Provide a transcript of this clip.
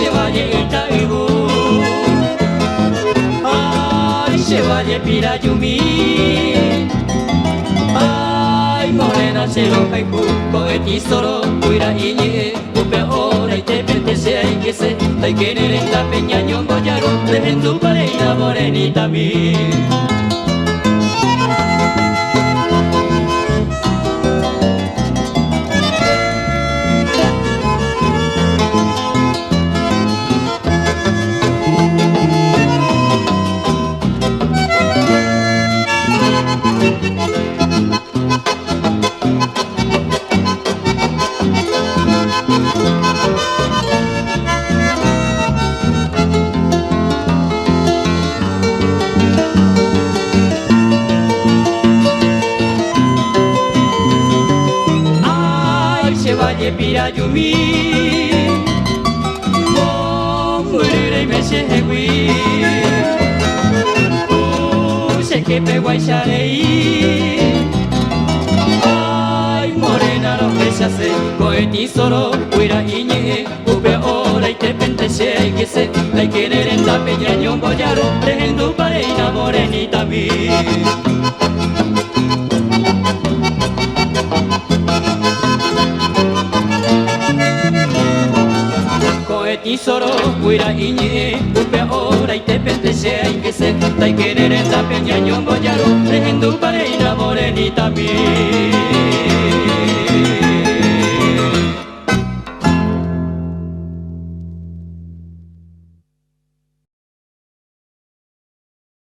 Chevalier Itaibu, ay, Chevalier Pirayumi, ay, morena cielo haiku, koeti soro, kuira iñe, upe ora y te pentese ay que se, tai querer en la peña ñongo yaro, lehendu pareina morenita mi. Chevalier Pirayumi, oh, murire me shehegui, oh, se que pegua y sharei, ay, morena no me shase, coeti solo, cuira iñe, upe ora y te pentese y que se, la querer en la peña ñongo yaro, lehendu pareina morenita mi. Tesoro, cuira iñe, upe ora y te pentese ay que se, tai querer en la peña ñongo yaro, lehendu pareina morenita mi.